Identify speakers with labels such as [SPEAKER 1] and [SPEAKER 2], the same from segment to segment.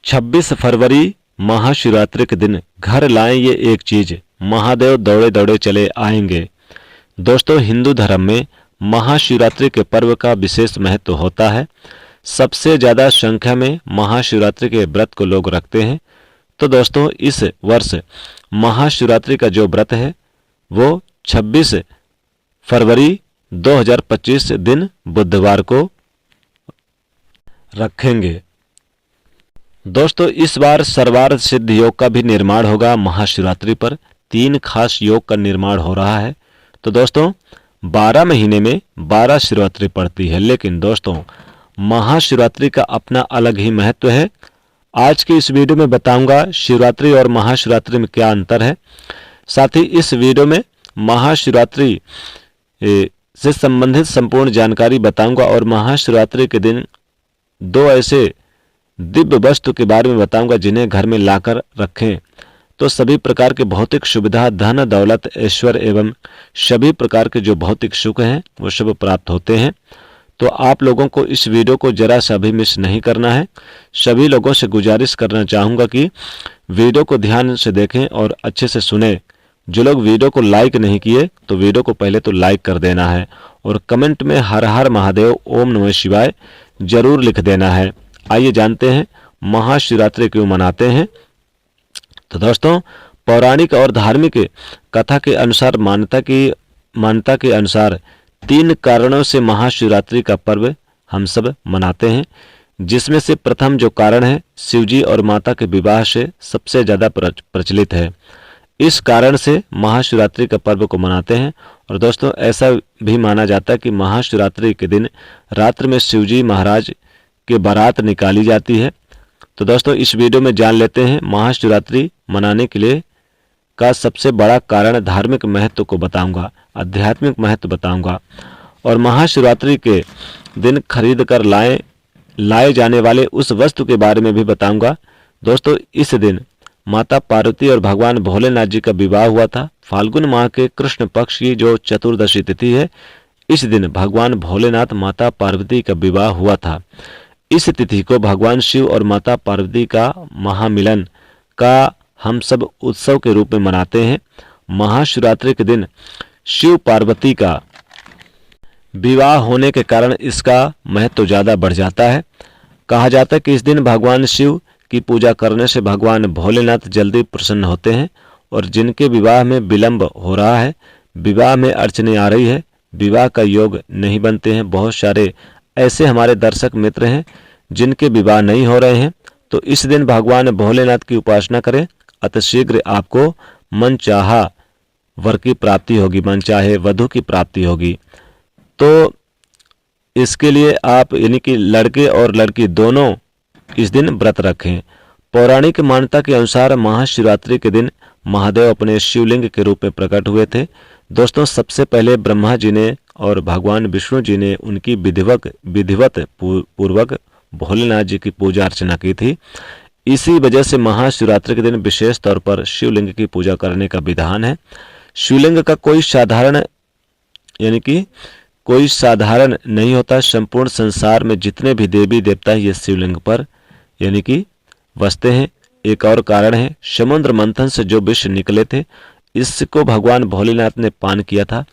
[SPEAKER 1] 26 फरवरी महाशिवरात्रि के दिन घर लाएं ये एक चीज, महादेव दौड़े दौड़े चले आएंगे। दोस्तों, हिंदू धर्म में महाशिवरात्रि के पर्व का विशेष महत्व होता है। सबसे ज़्यादा संख्या में महाशिवरात्रि के व्रत को लोग रखते हैं। तो दोस्तों, इस वर्ष महाशिवरात्रि का जो व्रत है वो 26 फरवरी 2025 दिन बुधवार को रखेंगे। दोस्तों, इस बार सर्वार्थ सिद्ध योग का भी निर्माण होगा। महाशिवरात्रि पर 3 खास योग का निर्माण हो रहा है। तो दोस्तों, 12 महीने में 12 शिवरात्रि पड़ती है, लेकिन दोस्तों महाशिवरात्रि का अपना अलग ही महत्व है। आज की इस वीडियो में बताऊंगा शिवरात्रि और महाशिवरात्रि में क्या अंतर है। साथ ही इस वीडियो में महाशिवरात्रि से संबंधित संपूर्ण जानकारी बताऊंगा और महाशिवरात्रि के दिन 2 ऐसे दिव्य वस्तु के बारे में बताऊंगा जिन्हें घर में लाकर रखें तो सभी प्रकार के भौतिक सुविधा, धन दौलत, ऐश्वर्य एवं सभी प्रकार के जो भौतिक सुख हैं वो सब प्राप्त होते हैं। तो आप लोगों को इस वीडियो को जरा सा भी मिस नहीं करना है। सभी लोगों से गुजारिश करना चाहूँगा कि वीडियो को ध्यान से देखें और अच्छे से सुने। जो लोग वीडियो को लाइक नहीं किए तो वीडियो को पहले तो लाइक कर देना है और कमेंट में हर हर महादेव, ओम नमः शिवाय जरूर लिख देना है। आइए जानते हैं महाशिवरात्रि क्यों मनाते हैं। तो दोस्तों, पौराणिक और धार्मिक कथा के अनुसार मान्यता के अनुसार 3 कारणों से महाशिवरात्रि का पर्व हम सब मनाते हैं, जिसमें से प्रथम जो कारण है शिवजी और माता के विवाह से सबसे ज़्यादा प्रचलित है। इस कारण से महाशिवरात्रि का पर्व को मनाते हैं। और दोस्तों, ऐसा भी माना जाता है कि महाशिवरात्रि के दिन रात्रि में शिवजी महाराज की बारात निकाली जाती है। तो दोस्तों, इस वीडियो में जान लेते हैं महाशिवरात्रि मनाने के लिए का सबसे बड़ा कारण। धार्मिक महत्व को बताऊंगा, आध्यात्मिक महत्व बताऊंगा और महाशिवरात्रि के दिन खरीद कर लाए जाने वाले उस वस्तु के बारे में भी बताऊंगा। दोस्तों, इस दिन माता पार्वती और भगवान भोलेनाथ जी का विवाह हुआ था। फाल्गुन माह के कृष्ण पक्ष की जो चतुर्दशी तिथि है, इस दिन भगवान भोलेनाथ माता पार्वती का विवाह हुआ था। इस तिथि को भगवान शिव और माता पार्वती का महामिलन का हम सब उत्सव के रूप में मनाते हैं। महाशिवरात्रि के दिन शिव पार्वती का विवाह होने के कारण इसका महत्व ज़्यादा बढ़ जाता है। कहा जाता है कि इस दिन भगवान शिव की पूजा करने से भगवान भोलेनाथ जल्दी प्रसन्न होते हैं और जिनके विवाह में विलंब हो रहा है, विवाह में अड़चने आ रही है, विवाह का योग नहीं बनते हैं, बहुत सारे ऐसे हमारे दर्शक मित्र हैं जिनके विवाह नहीं हो रहे हैं, तो इस दिन भगवान भोलेनाथ की उपासना करें। अतिशीघ्र आपको मनचाहा वर की प्राप्ति होगी, मनचाहे वधु की प्राप्ति होगी। तो इसके लिए आप यानी कि लड़के और लड़की दोनों इस दिन व्रत रखें। पौराणिक मान्यता के अनुसार महाशिवरात्रि के दिन महादेव अपने शिवलिंग के रूप में प्रकट हुए थे। दोस्तों, सबसे पहले ब्रह्मा जी ने और भगवान विष्णु जी ने उनकी विधिवत पूर्वक भोलेनाथ जी की पूजा अर्चना की थी। इसी वजह से महाशिवरात्रि के दिन विशेष तौर पर शिवलिंग की पूजा करने का विधान है। शिवलिंग का कोई साधारण नहीं होता। संपूर्ण संसार में जितने भी देवी देवता ये शिवलिंग पर यानी कि बसते हैं। एक और कारण है, समुद्र मंथन से जो विष निकले थे इसको भगवान भोलेनाथ ने पान किया था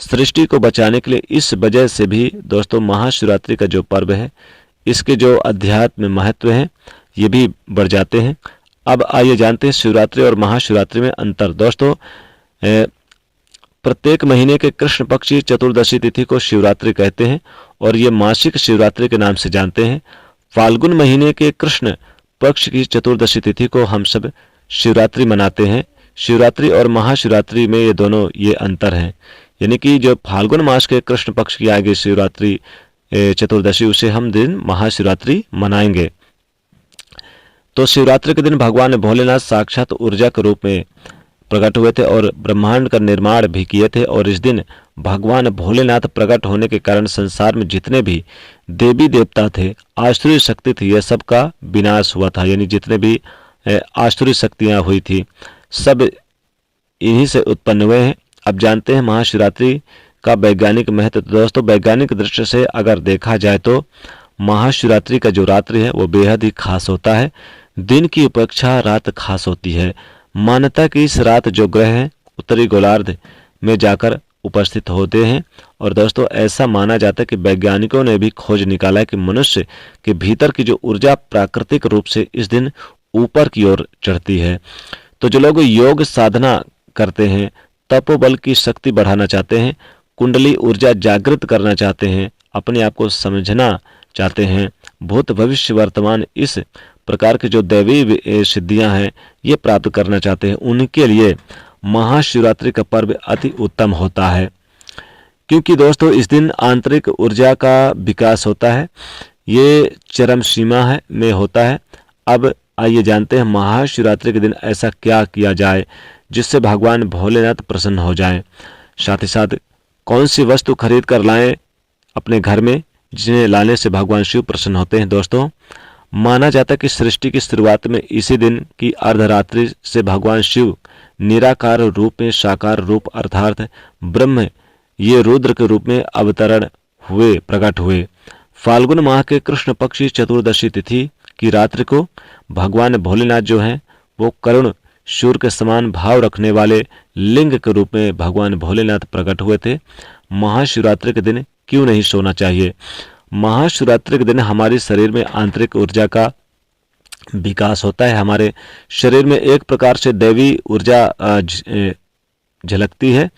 [SPEAKER 1] सृष्टि को बचाने के लिए। इस वजह से भी दोस्तों महाशिवरात्रि का जो पर्व है इसके जो अध्यात्म महत्व है ये भी बढ़ जाते हैं। अब आइए जानते हैं शिवरात्रि और महाशिवरात्रि में अंतर। दोस्तों, प्रत्येक महीने के कृष्ण पक्ष की चतुर्दशी तिथि को शिवरात्रि कहते हैं और ये मासिक शिवरात्रि के नाम से जानते हैं। फाल्गुन महीने के कृष्ण पक्ष की चतुर्दशी तिथि को हम सब शिवरात्रि मनाते हैं। शिवरात्रि और महाशिवरात्रि में ये अंतर हैं, यानी कि जो फाल्गुन मास के कृष्ण पक्ष की आगे शिवरात्रि चतुर्दशी उसे हम दिन महाशिवरात्रि मनाएंगे। तो शिवरात्रि के दिन भगवान भोलेनाथ साक्षात ऊर्जा के रूप में प्रकट हुए थे और ब्रह्मांड का निर्माण भी किए थे। और इस दिन भगवान भोलेनाथ प्रकट होने के कारण संसार में जितने भी देवी देवता थे, आसुरी शक्ति थी, यह सब का विनाश हुआ था। यानी जितने भी आसुरी शक्तियां हुई थी सब इन्हीं से उत्पन्न हुए हैं। अब जानते हैं महाशिवरात्रि का वैज्ञानिक महत्व। तो दोस्तों, वैज्ञानिक दृष्टि से अगर देखा जाए तो महाशिवरात्रि का जो रात्रि है वो बेहद ही खास होता है। दिन की अपेक्षा रात खास होती है। मान्यता कि इस रात जो ग्रह हैं उत्तरी गोलार्ध में जाकर उपस्थित होते हैं। और दोस्तों ऐसा माना जाता है कि वैज्ञानिकों ने भी खोज निकाला है कि मनुष्य के भीतर की जो ऊर्जा प्राकृतिक रूप से इस दिन ऊपर की ओर चढ़ती है। तो जो लोग योग साधना करते हैं, तपोबल की शक्ति बढ़ाना चाहते हैं, कुंडली ऊर्जा जागृत करना चाहते हैं, अपने आप को समझना चाहते हैं, भूत भविष्य वर्तमान इस प्रकार की जो दैवी सिद्धियां हैं ये प्राप्त करना चाहते हैं, उनके लिए महाशिवरात्रि का पर्व अति उत्तम होता है। क्योंकि दोस्तों इस दिन आंतरिक ऊर्जा का विकास होता है, ये चरम सीमा है में होता है। अब आइए जानते हैं महाशिवरात्रि के दिन ऐसा क्या किया जाए जिससे भगवान भोलेनाथ प्रसन्न हो जाएं। साथ ही साथ कौन सी वस्तु खरीद कर लाएं अपने घर में जिन्हें लाने से भगवान शिव प्रसन्न होते हैं। दोस्तों माना जाता है कि सृष्टि की शुरुआत में इसी दिन की अर्धरात्रि से भगवान शिव निराकार रूप में साकार रूप अर्थात ब्रह्म ये रुद्र के रूप में अवतरण हुए प्रकट हुए। फाल्गुन माह के कृष्ण पक्षी चतुर्दशी तिथि की रात्रि को भगवान भोलेनाथ जो हैं वो करुण सूर्य के समान भाव रखने वाले लिंग के रूप में भगवान भोलेनाथ प्रकट हुए थे। महाशिवरात्रि के दिन क्यों नहीं सोना चाहिए? महाशिवरात्रि के दिन हमारे शरीर में आंतरिक ऊर्जा का विकास होता है। हमारे शरीर में एक प्रकार से दैवी ऊर्जा झलकती है।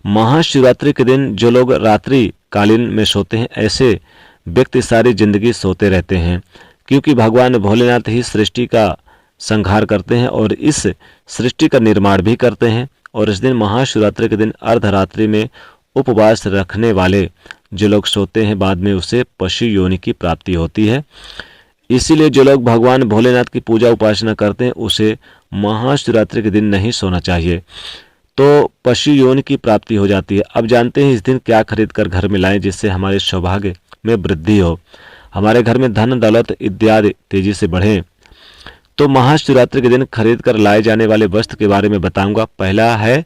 [SPEAKER 1] महाशिवरात्रि के दिन जो लोग रात्रि कालीन में सोते हैं ऐसे व्यक्ति सारी जिंदगी सोते रहते हैं, क्योंकि भगवान भोलेनाथ ही सृष्टि का संहार करते हैं और इस सृष्टि का निर्माण भी करते हैं। और इस दिन महाशिवरात्रि के दिन अर्धरात्रि में उपवास रखने वाले जो लोग सोते हैं बाद में उसे पशु योनि की प्राप्ति होती है। इसीलिए जो लोग भगवान भोलेनाथ की पूजा उपासना करते हैं उसे महाशिवरात्रि के दिन नहीं सोना चाहिए, तो पशु योनि की प्राप्ति हो जाती है। अब जानते हैं इस दिन क्या खरीद कर घर में लाएं जिससे हमारे सौभाग्य में वृद्धि हो, हमारे घर में धन दौलत इत्यादि तेजी से बढ़े। तो महाशिवरात्रि के दिन खरीद कर लाए जाने वाले वस्त्र के बारे में बताऊंगा। पहला है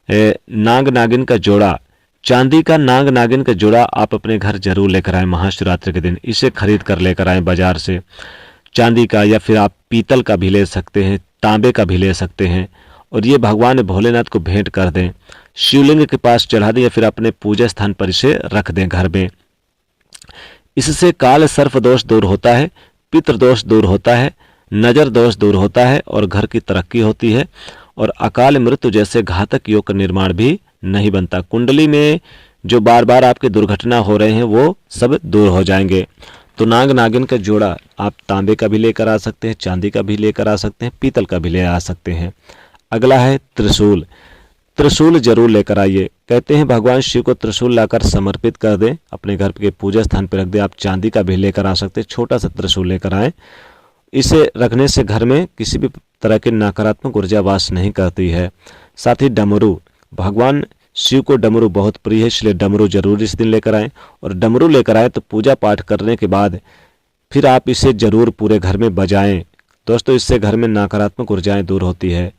[SPEAKER 1] नाग नागिन का जोड़ा। चांदी का नाग नागिन का जोड़ा आप अपने घर जरूर लेकर आए महाशिवरात्रि के दिन। इसे खरीद कर लेकर आए बाजार से, चांदी का या फिर आप पीतल का भी ले सकते हैं, तांबे का भी ले सकते हैं। और ये भगवान भोलेनाथ को भेंट कर दें, शिवलिंग के पास चढ़ा दें या फिर अपने पूजा स्थान पर इसे रख दें घर में। इससे काल सर्प दोष दूर होता है, पितृ दोष दूर होता है, नजर दोष दूर होता है और घर की तरक्की होती है और अकाल मृत्यु जैसे घातक योग का निर्माण भी नहीं बनता। कुंडली में जो बार बार आपके दुर्घटना हो रहे हैं वो सब दूर हो जाएंगे। तो नाग नागिन का जोड़ा आप तांबे का भी लेकर आ सकते हैं, चांदी का भी लेकर आ सकते हैं, पीतल का भी ले आ सकते हैं। अगला है त्रिशूल। त्रिशूल जरूर लेकर आइए। कहते हैं भगवान शिव को त्रिशूल लाकर समर्पित कर दें, अपने घर के पूजा स्थान पर रख दें। आप चांदी का भी लेकर आ सकते हैं, छोटा सा त्रिशूल लेकर आएं। इसे रखने से घर में किसी भी तरह की नकारात्मक ऊर्जा वास नहीं करती है। साथ ही डमरू, भगवान शिव को डमरू बहुत प्रिय है, इसलिए डमरू जरूर इस दिन लेकर आएं। और डमरू लेकर आए तो पूजा पाठ करने के बाद फिर आप इसे जरूर पूरे घर में बजाएं। दोस्तों इससे घर में नकारात्मक ऊर्जाएं दूर होती है।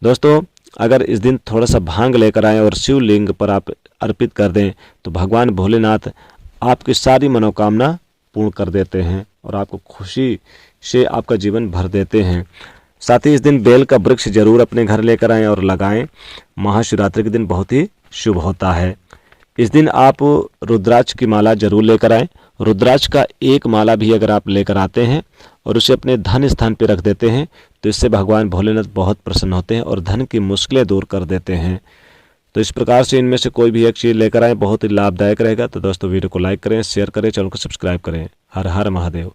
[SPEAKER 1] दोस्तों अगर इस दिन थोड़ा सा भांग लेकर आएं और शिवलिंग पर आप अर्पित कर दें तो भगवान भोलेनाथ आपकी सारी मनोकामना पूर्ण कर देते हैं और आपको खुशी से आपका जीवन भर देते हैं। साथ ही इस दिन बेल का वृक्ष जरूर अपने घर लेकर आएं और लगाएं। महाशिवरात्रि के दिन बहुत ही शुभ होता है। इस दिन आप रुद्राक्ष की माला जरूर लेकर आएं। रुद्राक्ष का एक माला भी अगर आप लेकर आते हैं और उसे अपने धन स्थान पर रख देते हैं तो इससे भगवान भोलेनाथ बहुत प्रसन्न होते हैं और धन की मुश्किलें दूर कर देते हैं। तो इस प्रकार से इनमें से कोई भी एक चीज़ लेकर आए, बहुत ही लाभदायक रहेगा। तो दोस्तों वीडियो को लाइक करें, शेयर करें, चैनल को सब्सक्राइब करें। हर हर महादेव।